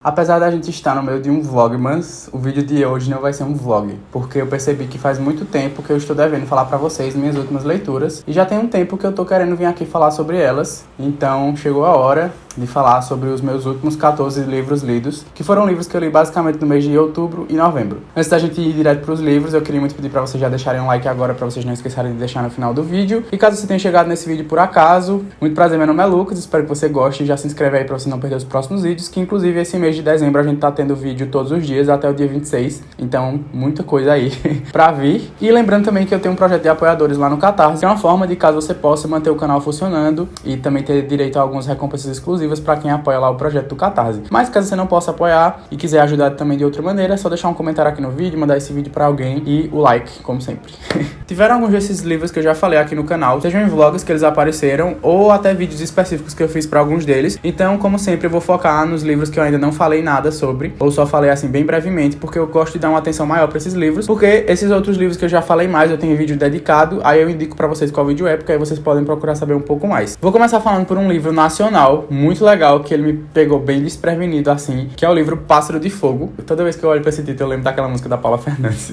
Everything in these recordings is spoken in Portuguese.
Apesar da gente estar no meio de um vlogmas, o vídeo de hoje não vai ser um vlog, porque eu percebi que faz muito tempo que eu estou devendo falar pra vocês minhas últimas leituras, e já tem um tempo que eu tô querendo vir aqui falar sobre elas, então chegou a hora de falar sobre os meus últimos 14 livros lidos, que foram livros que eu li basicamente no mês de outubro e novembro. Antes da gente ir direto pros livros, eu queria muito pedir pra vocês já deixarem um like agora, pra vocês não esquecerem de deixar no final do vídeo, e caso você tenha chegado nesse vídeo por acaso, muito prazer, meu nome é Lucas, espero que você goste, e já se inscreve aí pra você não perder os próximos vídeos, que inclusive esse mês de dezembro a gente tá tendo vídeo todos os dias até o dia 26, então muita coisa aí pra vir. E lembrando também que eu tenho um projeto de apoiadores lá no Catarse, que é uma forma de caso você possa manter o canal funcionando e também ter direito a algumas recompensas exclusivas pra quem apoia lá o projeto do Catarse. Mas caso você não possa apoiar e quiser ajudar também de outra maneira, é só deixar um comentário aqui no vídeo, mandar esse vídeo pra alguém e o like, como sempre. Tiveram alguns desses livros que eu já falei aqui no canal, sejam em vlogs que eles apareceram ou até vídeos específicos que eu fiz pra alguns deles. Então, como sempre, eu vou focar nos livros que eu ainda não falei nada sobre, ou só falei assim bem brevemente, porque eu gosto de dar uma atenção maior pra esses livros, porque esses outros livros que eu já falei mais, eu tenho vídeo dedicado, aí eu indico pra vocês qual vídeo é, porque aí vocês podem procurar saber um pouco mais. Vou começar falando por um livro nacional, muito legal, que ele me pegou bem desprevenido assim, que é o livro Pássaro de Fogo. Toda vez que eu olho pra esse título, eu lembro daquela música da Paula Fernandes,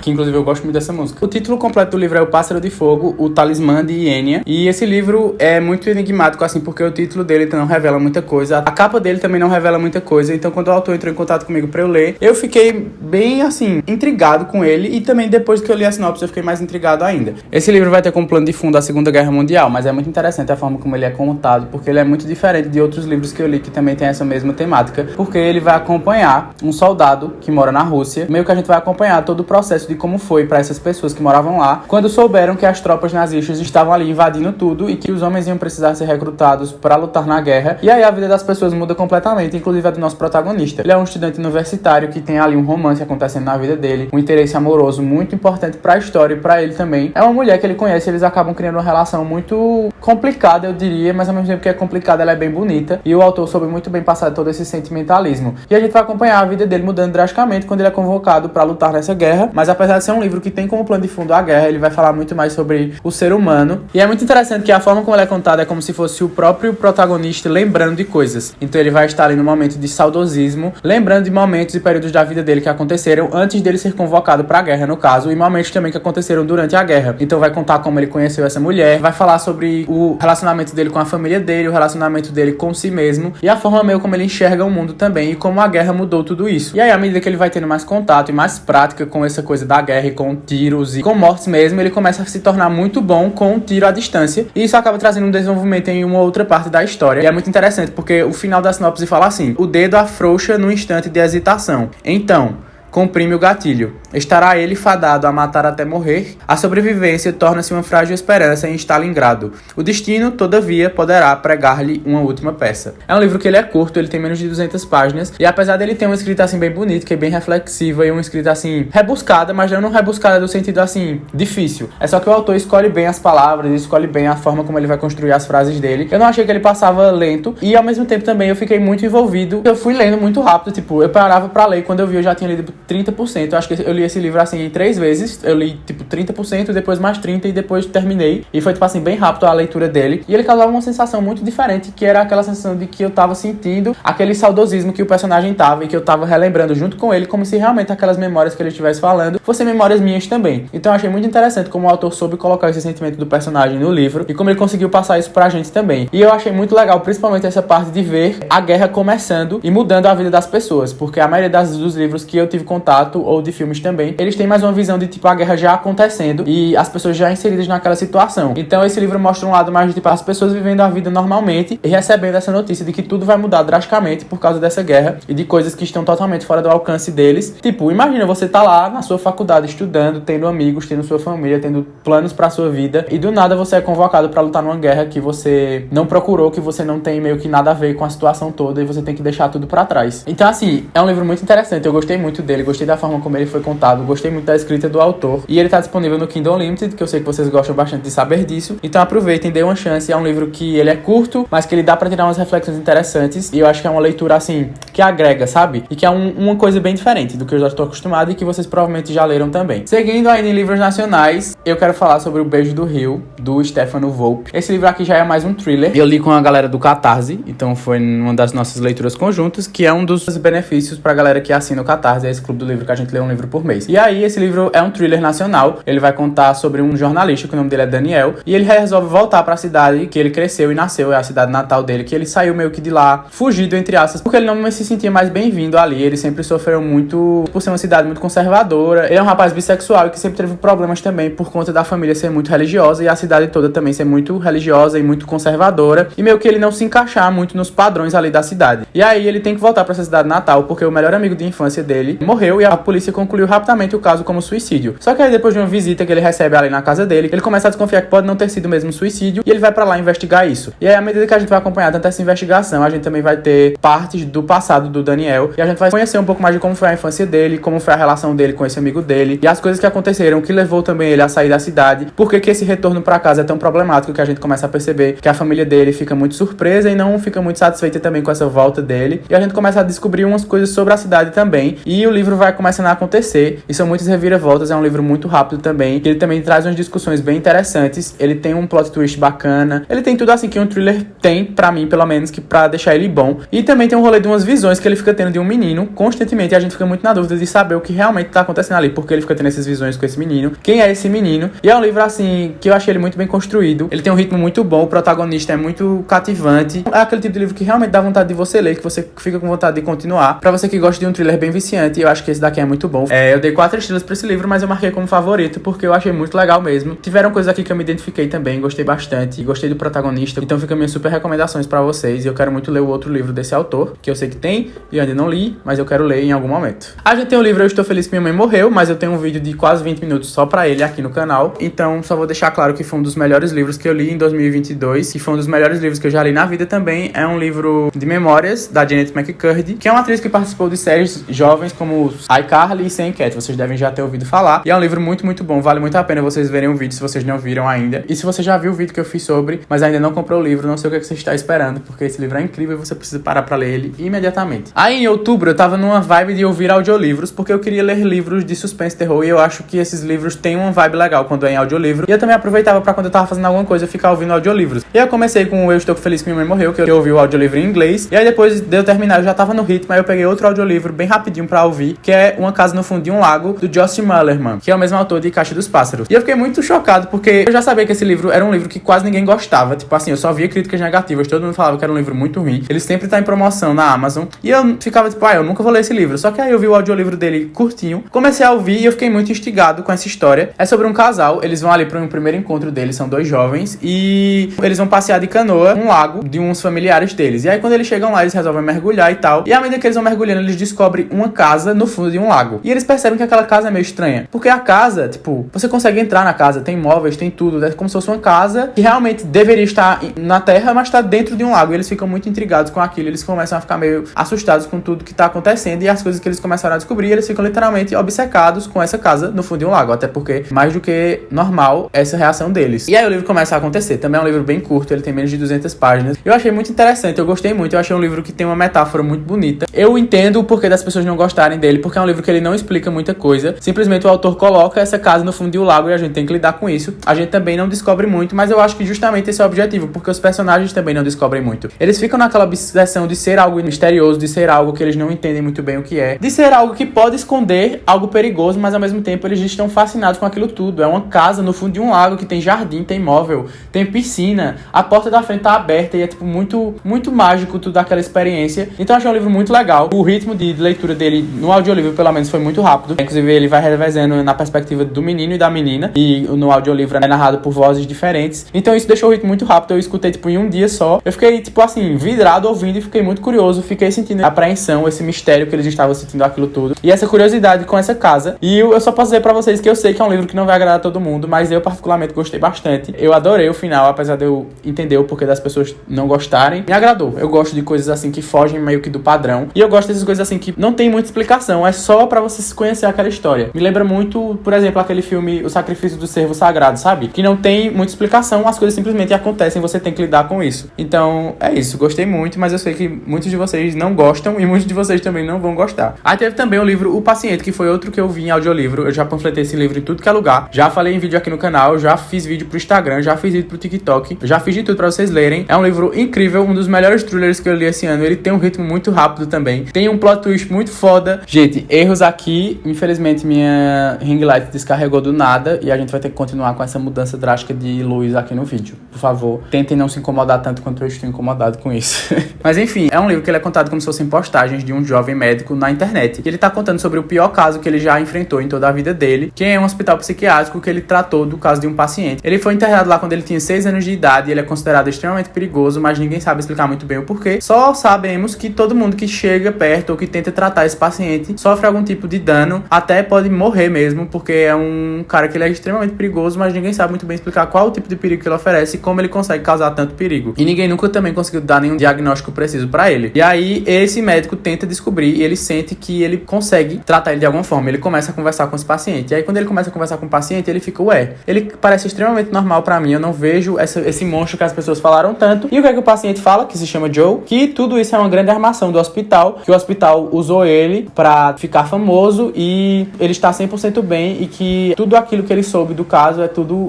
que inclusive eu gosto muito dessa música. O título completo do livro é O Pássaro de Fogo, o Talismã de Iênia, e esse livro é muito enigmático assim, porque o título dele não revela muita coisa, a capa dele também não revela muita coisa, então quando o autor entrou em contato comigo pra eu ler, eu fiquei bem assim, intrigado com ele, e também depois que eu li a sinopse eu fiquei mais intrigado ainda. Esse livro vai ter como plano de fundo a Segunda Guerra Mundial, mas é muito interessante a forma como ele é contado, porque ele é muito diferente de outros livros que eu li que também tem essa mesma temática, porque ele vai acompanhar um soldado que mora na Rússia, meio que a gente vai acompanhar todo o processo de como foi pra essas pessoas que moravam lá, quando souberam que as tropas nazistas estavam ali invadindo tudo e que os homens iam precisar ser recrutados pra lutar na guerra, e aí a vida das pessoas muda completamente, inclusive a do nosso protagonista. Ele é um estudante universitário que tem ali um romance acontecendo na vida dele, um interesse amoroso muito importante pra história e pra ele também. É uma mulher que ele conhece, eles acabam criando uma relação muito complicada, eu diria, mas ao mesmo tempo que é complicada, ela é bem bonita, e o autor soube muito bem passar todo esse sentimentalismo. E a gente vai acompanhar a vida dele mudando drasticamente quando ele é convocado pra lutar nessa guerra, mas apesar de ser um livro que tem como plano de fundo a guerra, ele vai falar muito mais sobre o ser humano, e é muito interessante que a forma como ele é contado é como se fosse o próprio protagonista lembrando de coisas. Então ele vai estar ali no momento de saudosismo, lembrando de momentos e períodos da vida dele que aconteceram antes dele ser convocado pra guerra, no caso, e momentos também que aconteceram durante a guerra. Então vai contar como ele conheceu essa mulher, vai falar sobre o relacionamento dele com a família dele, o relacionamento dele com si mesmo, e a forma meio como ele enxerga o mundo também, e como a guerra mudou tudo isso. E aí, à medida que ele vai tendo mais contato e mais prática com essa coisa da guerra e com tiros e com mortes mesmo, ele começa a se tornar muito bom com o tiro à distância, e isso acaba trazendo um desenvolvimento em uma outra parte da história. E é muito interessante, porque o final da sinopse fala assim: o dedo afrouxa no instante de hesitação. Então, comprime o gatilho. Estará ele fadado a matar até morrer? A sobrevivência torna-se uma frágil esperança em Stalingrado. O destino, todavia, poderá pregar-lhe uma última peça. É um livro que ele é curto, ele tem menos de 200 páginas, e apesar dele ter uma escrita assim bem bonita, que é bem reflexiva, e uma escrita assim rebuscada, mas não rebuscada do sentido assim difícil. É só que o autor escolhe bem as palavras, escolhe bem a forma como ele vai construir as frases dele. Eu não achei que ele passava lento, e ao mesmo tempo também eu fiquei muito envolvido. Eu fui lendo muito rápido, tipo, eu parava pra ler, quando eu vi eu já tinha lido 30%. Eu acho que eu li esse livro assim em 3 vezes. Eu li tipo 30%, depois mais 30% e depois terminei. E foi tipo assim bem rápido a leitura dele. E ele causava uma sensação muito diferente, que era aquela sensação de que eu tava sentindo aquele saudosismo que o personagem tava, e que eu tava relembrando junto com ele, como se realmente aquelas memórias que ele estivesse falando fossem memórias minhas também. Então eu achei muito interessante como o autor soube colocar esse sentimento do personagem no livro e como ele conseguiu passar isso pra gente também. E eu achei muito legal, principalmente essa parte de ver a guerra começando e mudando a vida das pessoas, porque a maioria dos livros que eu tive contato, ou de filmes também, eles têm mais uma visão de tipo a guerra já acontecendo e as pessoas já inseridas naquela situação. Então esse livro mostra um lado mais de tipo as pessoas vivendo a vida normalmente e recebendo essa notícia de que tudo vai mudar drasticamente por causa dessa guerra e de coisas que estão totalmente fora do alcance deles. Tipo, imagina você tá lá na sua faculdade estudando, tendo amigos, tendo sua família, tendo planos pra sua vida, e do nada você é convocado pra lutar numa guerra que você não procurou, que você não tem meio que nada a ver com a situação toda, e você tem que deixar tudo pra trás. Então assim, é um livro muito interessante, eu gostei muito dele, gostei da forma como ele foi contado, contado, gostei muito da escrita do autor. E ele tá disponível no Kindle Unlimited, que eu sei que vocês gostam bastante de saber disso. Então aproveitem, dê uma chance. É um livro que ele é curto, mas que ele dá pra tirar umas reflexões interessantes. E eu acho que é uma leitura, assim, que agrega, sabe? E que é uma coisa bem diferente do que eu já estou acostumado e que vocês provavelmente já leram também. Seguindo ainda em livros nacionais, eu quero falar sobre O Beijo do Rio, do Stefano Volpe. Esse livro aqui já é mais um thriller. Eu li com a galera do Catarse, então foi uma das nossas leituras conjuntas, que é um dos benefícios pra galera que assina o Catarse, é esse clube do livro que a gente lê um livro por mês. E aí, esse livro é um thriller nacional. Ele vai contar sobre um jornalista, que o nome dele é Daniel, e ele resolve voltar pra cidade que ele cresceu e nasceu, é a cidade natal dele, que ele saiu meio que de lá, fugido, entre aspas, porque ele não se sentia mais bem-vindo ali. Ele sempre sofreu muito por ser uma cidade muito conservadora. Ele é um rapaz bissexual e que sempre teve problemas também por conta da família ser muito religiosa e a cidade toda também ser muito religiosa e muito conservadora, e meio que ele não se encaixar muito nos padrões ali da cidade. E aí ele tem que voltar pra essa cidade natal porque o melhor amigo de infância dele morreu e a polícia concluiu rapidamente o caso como suicídio. Só que aí, depois de uma visita que ele recebe ali na casa dele, ele começa a desconfiar que pode não ter sido mesmo suicídio, e ele vai pra lá investigar isso. E aí, à medida que a gente vai acompanhar tanto essa investigação, a gente também vai ter partes do passado do Daniel, e a gente vai conhecer um pouco mais de como foi a infância dele, como foi a relação dele com esse amigo dele, e as coisas que aconteceram, que levou também ele a sair da cidade, porque que esse retorno pra casa é tão problemático, que a gente começa a perceber que a família dele fica muito surpresa e não fica muito satisfeita também com essa volta dele, e a gente começa a descobrir umas coisas sobre a cidade também, e o livro vai começando a acontecer, e são muitas reviravoltas. É um livro muito rápido também, ele também traz umas discussões bem interessantes, ele tem um plot twist bacana, ele tem tudo assim que um thriller tem, pra mim pelo menos, que pra deixar ele bom, e também tem um rolê de umas visões que ele fica tendo de um menino constantemente, e a gente fica muito na dúvida de saber o que realmente tá acontecendo ali, porque ele fica tendo essas visões com esse menino, quem é esse menino, e é um livro assim, que eu achei ele muito bem construído, ele tem um ritmo muito bom, o protagonista é muito cativante, é aquele tipo de livro que realmente dá vontade de você ler, que você fica com vontade de continuar, pra você que gosta de um thriller bem viciante, eu acho que esse daqui é muito bom. Eu dei 4 estrelas pra esse livro, mas eu marquei como favorito, porque eu achei muito legal mesmo. Tiveram coisas aqui que eu me identifiquei também, gostei bastante, gostei do protagonista, então fica minhas super recomendações pra vocês, e eu quero muito ler o outro livro desse autor, que eu sei que tem, e eu ainda não li, mas eu quero ler em algum momento. A gente tem o livro Eu Estou Feliz que Minha Mãe Morreu, mas eu tenho um vídeo de quase 20 minutos só pra ele aqui no canal, então só vou deixar claro que foi um dos melhores livros que eu li em 2022, e foi um dos melhores livros que eu já li na vida também. É um livro de memórias da Janet McCurdy, que é uma atriz que participou de séries jovens como iCarly e Sam Cat, vocês devem já ter ouvido falar, e é um livro muito, muito bom, vale muito a pena vocês verem o vídeo se vocês não viram ainda, e se você já viu o vídeo que eu fiz sobre, mas ainda não comprou o livro, não sei o que você está esperando, porque esse livro é incrível e você precisa parar pra ler ele imediatamente. Aí em outubro eu tava numa vibe de ouvir audiolivros, porque eu queria ler livros de suspense e terror, e eu acho que esses livros têm uma vibe legal quando é em audiolivro, e eu também aproveitava pra quando eu tava fazendo alguma coisa, ficar ouvindo audiolivros. E eu comecei com o Eu Estou Feliz que Minha Mãe Morreu, que eu ouvi o audiolivro em inglês, e aí depois de eu terminar, eu já tava no ritmo, aí eu peguei outro audiolivro bem rapidinho pra ouvir, que é Uma Casa no Fundo de um Lago, do Josh Malerman, que é o mesmo autor de Caixa dos Pássaros. E eu fiquei muito chocado, porque eu já sabia que esse livro era um livro que quase ninguém gostava, tipo assim, eu só via críticas negativas, todo mundo falava que era um livro muito ruim, ele sempre tá em promoção na Amazon, e eu ficava tipo, eu nunca vou ler esse livro. Só que aí eu vi o audiolivro dele curtinho, comecei a ouvir e eu fiquei muito instigado com essa história. É sobre um casal, eles vão ali para um primeiro encontro deles, são 2 jovens, e eles vão passear de canoa num lago de uns familiares deles. E aí quando eles chegam lá, eles resolvem mergulhar e tal, e à medida que eles vão mergulhando, eles descobrem uma casa no fundo de um lago. E eles percebem que aquela casa é meio estranha, porque a casa, tipo, você consegue entrar na casa, tem móveis, tem tudo, é como se fosse uma casa que realmente deveria estar na terra, mas está dentro de um lago. E eles ficam muito intrigados com aquilo, eles começam a ficar meio assustados com tudo que tá acontecendo e as coisas que eles começaram a descobrir, eles ficam literalmente obcecados com essa casa no fundo de um lago, até porque mais do que normal essa reação deles. E aí o livro começa a acontecer. Também é um livro bem curto, ele tem menos de 200 páginas. Eu achei muito interessante, eu gostei muito, eu achei um livro que tem uma metáfora muito bonita. Eu entendo o porquê das pessoas não gostarem dele, porque é um livro que ele não explica muita coisa, simplesmente o autor coloca essa casa no fundo de um lago e a gente tem que lidar com isso. A gente também não descobre muito, mas eu acho que justamente esse é o objetivo, porque os personagens também não descobrem muito. Eles ficam naquela obsessão de ser algo misterioso, de ser algo que eles não entendem muito bem o que é, de ser algo que pode esconder algo perigoso, mas ao mesmo tempo eles estão fascinados com aquilo tudo. É uma casa no fundo de um lago que tem jardim, tem móvel, tem piscina, a porta da frente tá aberta e é tipo muito, muito mágico tudo daquela experiência. Então eu achei um livro muito legal. O ritmo de leitura dele no audiolivro pelo menos foi muito rápido. Inclusive ele vai revezando na perspectiva do menino e da menina, e no audiolivro é narrado por vozes diferentes. Então isso deixou o ritmo muito rápido. Eu escutei tipo em um dia só. Eu fiquei tipo assim, vidrado ouvindo e fiquei muito curioso. Fiquei sentindo a apreensão, esse mistério que eles estavam sentindo aquilo tudo. E essa curiosidade com essa casa. E eu só posso dizer pra vocês que eu sei que é um livro que não vai agradar a todo mundo, mas eu particularmente gostei bastante. Eu adorei o final, apesar de eu entender o porquê das pessoas não gostarem. Me agradou. Eu gosto de coisas assim que fogem meio que do padrão. E eu gosto dessas coisas assim que não tem muita explicação. É só pra você se conhecer conhecer aquela história. Me lembra muito, por exemplo, aquele filme O Sacrifício do Servo Sagrado, sabe? Que não tem muita explicação, as coisas simplesmente acontecem, você tem que lidar com isso. Então, é isso, gostei muito, mas eu sei que muitos de vocês não gostam e muitos de vocês também não vão gostar. Aí teve também o livro O Paciente, que foi outro que eu vi em audiolivro. Eu já panfletei esse livro em tudo que é lugar, já falei em vídeo aqui no canal, já fiz vídeo pro Instagram, já fiz vídeo pro TikTok, já fiz de tudo pra vocês lerem. É um livro incrível, um dos melhores thrillers que eu li esse ano. Ele tem um ritmo muito rápido também, tem um plot twist muito foda. Gente, erros aqui, infelizmente minha ring light descarregou do nada e a gente vai ter que continuar com essa mudança drástica de luz aqui no vídeo. Por favor, tentem não se incomodar tanto quanto eu estou incomodado com isso. Mas enfim, é um livro que ele é contado como se fossem postagens de um jovem médico na internet. E ele tá contando sobre o pior caso que ele já enfrentou em toda a vida dele, que é um hospital psiquiátrico que ele tratou do caso de um paciente. Ele foi internado lá quando ele tinha 6 anos de idade e ele é considerado extremamente perigoso, mas ninguém sabe explicar muito bem o porquê. Só sabemos que todo mundo que chega perto ou que tenta tratar esse paciente sofre algum tipo de dano, até pode morrer mesmo, porque é um cara que ele é extremamente perigoso, mas ninguém sabe muito bem explicar qual o tipo de perigo que ele oferece e como ele consegue causar tanto perigo. E ninguém nunca também conseguiu dar nenhum diagnóstico preciso pra ele. E aí, esse médico tenta descobrir e ele sente que ele consegue tratar ele de alguma forma. Ele começa a conversar com esse paciente. E aí, quando ele começa a conversar com o paciente, ele fica, ele parece extremamente normal pra mim, eu não vejo esse monstro que as pessoas falaram tanto. E o que é que o paciente fala, que se chama Joe? Que tudo isso é uma grande armação do hospital, que o hospital usou ele pra ficar famoso e ele está 100% bem e que tudo aquilo que ele soube do caso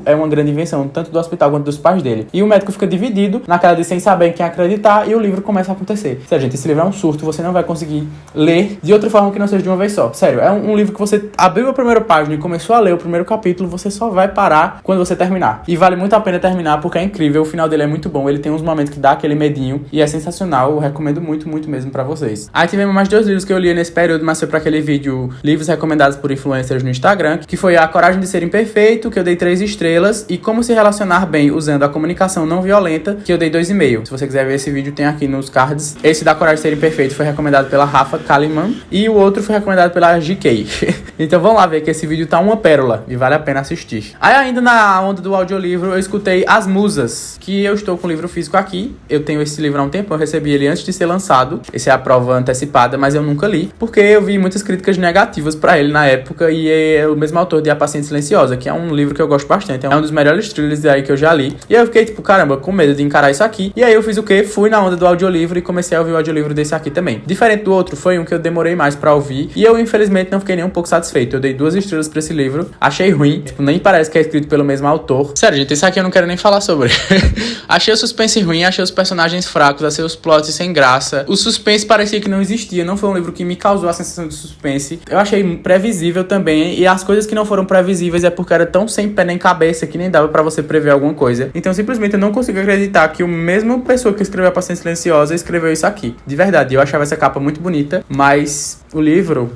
é uma grande invenção, tanto do hospital quanto dos pais dele. E o médico fica dividido naquela de sem saber em quem acreditar e o livro começa a acontecer. Sério, gente, esse livro é um surto, você não vai conseguir ler de outra forma que não seja de uma vez só. Sério, é um livro que você abriu a primeira página e começou a ler o primeiro capítulo, você só vai parar quando você terminar. E vale muito a pena terminar porque é incrível, o final dele é muito bom, ele tem uns momentos que dá aquele medinho e é sensacional, eu recomendo muito, muito mesmo pra vocês. Aí tivemos mais 2 livros que eu li nesse período, mas foi pra aquele vídeo livros recomendados por influencers no Instagram, que foi A Coragem de Ser Imperfeito, que eu dei 3 estrelas, e Como Se Relacionar Bem Usando a Comunicação Não Violenta, que eu dei 2,5. Se você quiser ver esse vídeo, tem aqui nos cards. Esse da Coragem de Ser Imperfeito foi recomendado pela Rafa Kalimann e o outro foi recomendado pela GK. Então vamos lá ver que esse vídeo tá uma pérola e vale a pena assistir. Aí ainda na onda do audiolivro, eu escutei As Musas, que eu estou com o livro físico aqui. Eu tenho esse livro há um tempo, eu recebi ele antes de ser lançado. Esse é a prova antecipada, mas eu nunca li, porque eu vi muitas críticas negativas pra ele na época, e é o mesmo autor de A Paciente Silenciosa, que é um livro que eu gosto bastante, é um dos melhores thrillers aí que eu já li. E eu fiquei tipo, caramba, com medo de encarar isso aqui. E aí eu fiz o quê? Fui na onda do audiolivro e comecei a ouvir o audiolivro desse aqui também. Diferente do outro, foi um que eu demorei mais pra ouvir, e eu infelizmente não fiquei nem um pouco satisfeito. Eu dei 2 estrelas pra esse livro, achei ruim, tipo, nem parece que é escrito pelo mesmo autor. Sério, gente, esse aqui eu não quero nem falar sobre. Achei o suspense ruim, achei os personagens fracos, achei os plots sem graça. O suspense parecia que não existia, não foi um livro que me causou a sensação de suspense. Eu achei previsível também, e as coisas que não foram previsíveis é porque era tão sem pé nem cabeça que nem dava pra você prever alguma coisa. Então simplesmente eu não consigo acreditar que o mesmo pessoa que escreveu A Paciente Silenciosa escreveu isso aqui. De verdade, eu achava essa capa muito bonita, mas o livro...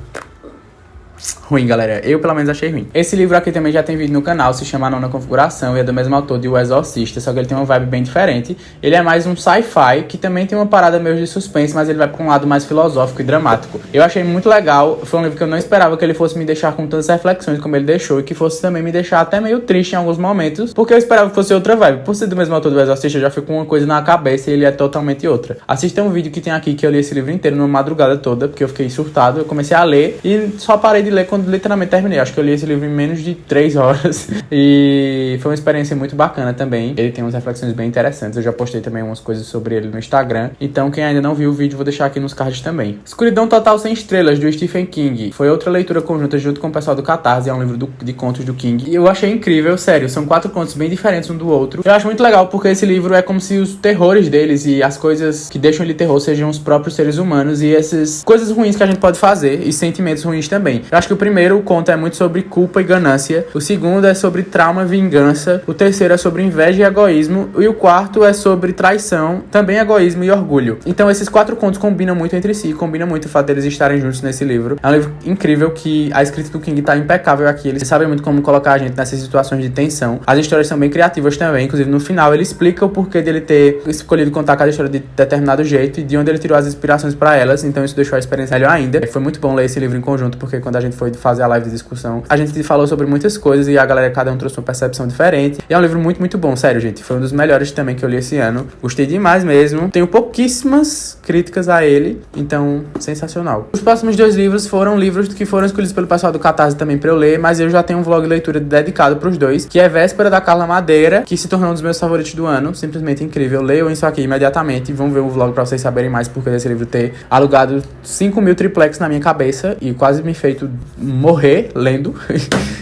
ruim, galera. Eu, pelo menos, achei ruim. Esse livro aqui também já tem vídeo no canal, se chama A Nona Configuração, e é do mesmo autor de O Exorcista, só que ele tem uma vibe bem diferente. Ele é mais um sci-fi, que também tem uma parada meio de suspense, mas ele vai pra um lado mais filosófico e dramático. Eu achei muito legal, foi um livro que eu não esperava que ele fosse me deixar com tantas reflexões como ele deixou, e que fosse também me deixar até meio triste em alguns momentos, porque eu esperava que fosse outra vibe. Por ser do mesmo autor do Exorcista, eu já fico com uma coisa na cabeça e ele é totalmente outra. Assista um vídeo que tem aqui, que eu li esse livro inteiro numa madrugada toda, porque eu fiquei surtado, eu comecei a ler, e só parei de ler quando literalmente terminei. Acho que eu li esse livro em menos de 3 horas e foi uma experiência muito bacana também. Ele tem umas reflexões bem interessantes, eu já postei também umas coisas sobre ele no Instagram, então quem ainda não viu o vídeo vou deixar aqui nos cards também. Escuridão Total Sem Estrelas, do Stephen King, foi outra leitura conjunta junto com o pessoal do Catarse, é um livro de contos do King, e eu achei incrível, sério, são 4 contos bem diferentes um do outro. Eu acho muito legal porque esse livro é como se os terrores deles e as coisas que deixam ele terror sejam os próprios seres humanos e essas coisas ruins que a gente pode fazer e sentimentos ruins também. Eu acho que o primeiro conto é muito sobre culpa e ganância, o segundo é sobre trauma e vingança, o terceiro é sobre inveja e egoísmo, e o quarto é sobre traição, também egoísmo e orgulho. Então esses 4 contos combinam muito entre si, combinam muito o fato deles estarem juntos nesse livro. É um livro incrível que a escrita do King tá impecável aqui, ele sabe muito como colocar a gente nessas situações de tensão. As histórias são bem criativas também, inclusive no final ele explica o porquê dele ter escolhido contar cada história de determinado jeito e de onde ele tirou as inspirações pra elas, então isso deixou a experiência melhor ainda. Foi muito bom ler esse livro em conjunto, porque quando a gente foi fazer a live de discussão. A gente falou sobre muitas coisas e a galera, cada um trouxe uma percepção diferente. E é um livro muito, muito bom, sério, gente. Foi um dos melhores também que eu li esse ano. Gostei demais mesmo. Tenho pouquíssimas críticas a ele, então, sensacional. Os próximos 2 livros foram livros que foram escolhidos pelo pessoal do Catarse também pra eu ler, mas eu já tenho um vlog de leitura dedicado pros 2, que é Véspera, da Carla Madeira, que se tornou um dos meus favoritos do ano. Simplesmente incrível. Leiam isso aqui imediatamente. Vão ver o vlog pra vocês saberem mais porque desse livro ter alugado 5.000 triplex na minha cabeça e quase me feito morrer lendo.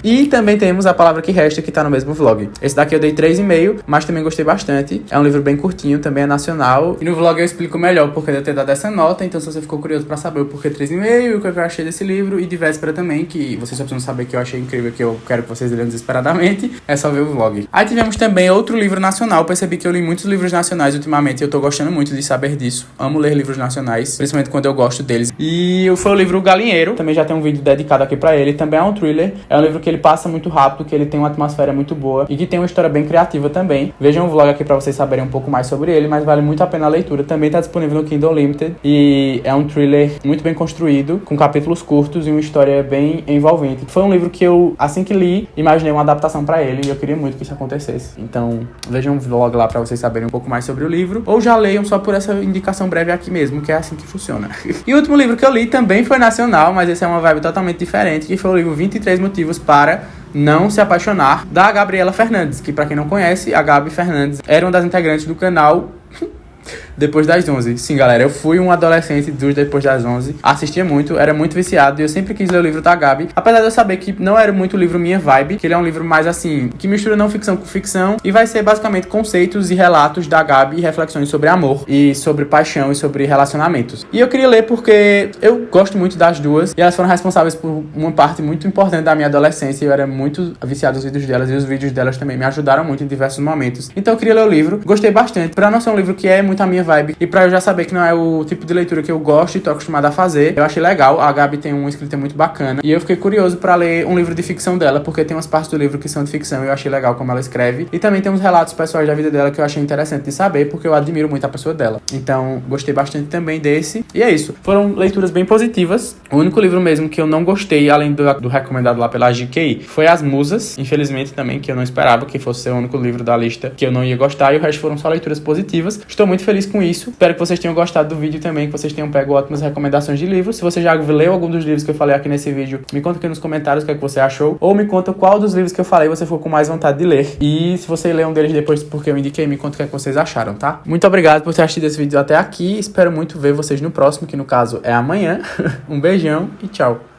E também temos A Palavra que Resta, que tá no mesmo vlog. Esse daqui eu dei 3,5, mas também gostei bastante. É um livro bem curtinho, também é nacional. E no vlog eu explico melhor o porquê de eu ter dado essa nota. Então se você ficou curioso pra saber o porquê 3,5, o que eu achei desse livro, e de Véspera também, que vocês só precisam saber que eu achei incrível, que eu quero que vocês leiam desesperadamente, é só ver o vlog. Aí tivemos também outro livro nacional. Percebi que eu li muitos livros nacionais ultimamente e eu tô gostando muito de saber disso. Amo ler livros nacionais, principalmente quando eu gosto deles. E foi o livro O Galinheiro. Também já tem um vídeo dedicado aqui pra ele. Também é um thriller. É um livro que ele passa muito rápido, que ele tem uma atmosfera muito boa e que tem uma história bem criativa também. Vejam o vlog aqui pra vocês saberem um pouco mais sobre ele, mas vale muito a pena a leitura. Também tá disponível no Kindle Unlimited e é um thriller muito bem construído, com capítulos curtos e uma história bem envolvente. Foi um livro que eu, assim que li, imaginei uma adaptação pra ele e eu queria muito que isso acontecesse. Então, vejam o vlog lá pra vocês saberem um pouco mais sobre o livro, ou já leiam só por essa indicação breve aqui mesmo, que é assim que funciona. E o último livro que eu li também foi nacional, mas esse é uma vibe totalmente diferente, que foi o livro 23 Motivos para Não Se Apaixonar, da Gabriela Fernandes, que pra quem não conhece, a Gabi Fernandes era uma das integrantes do canal Depois das 11. Sim, galera, eu fui um adolescente dos Depois das 11. Assistia muito, era muito viciado e eu sempre quis ler o livro da Gabi. Apesar de eu saber que não era muito o livro minha vibe, que ele é um livro mais assim, que mistura não ficção com ficção e vai ser basicamente conceitos e relatos da Gabi e reflexões sobre amor e sobre paixão e sobre relacionamentos. E eu queria ler porque eu gosto muito das duas e elas foram responsáveis por uma parte muito importante da minha adolescência. Eu era muito viciado nos vídeos delas e os vídeos delas também me ajudaram muito em diversos momentos. Então eu queria ler o livro, gostei bastante. Pra não ser um livro que é muito a minha vibe e pra eu já saber que não é o tipo de leitura que eu gosto e tô acostumado a fazer, eu achei legal. A Gabi tem uma escrita muito bacana e eu fiquei curioso pra ler um livro de ficção dela, porque tem umas partes do livro que são de ficção e eu achei legal como ela escreve. E também tem uns relatos pessoais da vida dela que eu achei interessante de saber, porque eu admiro muito a pessoa dela. Então, gostei bastante também desse. E é isso. Foram leituras bem positivas. O único livro mesmo que eu não gostei, além do recomendado lá pela GK, foi As Musas. Infelizmente também, que eu não esperava que fosse ser o único livro da lista que eu não ia gostar. E o resto foram só leituras positivas. Estou muito feliz com isso. Espero que vocês tenham gostado do vídeo também, que vocês tenham pego ótimas recomendações de livros. Se você já leu algum dos livros que eu falei aqui nesse vídeo, me conta aqui nos comentários o que é que você achou. Ou me conta qual dos livros que eu falei você ficou com mais vontade de ler. E se você ler um deles depois porque eu indiquei, me conta o que é que vocês acharam, tá? Muito obrigado por ter assistido esse vídeo até aqui. Espero muito ver vocês no próximo, que no caso é amanhã. Um beijão e tchau.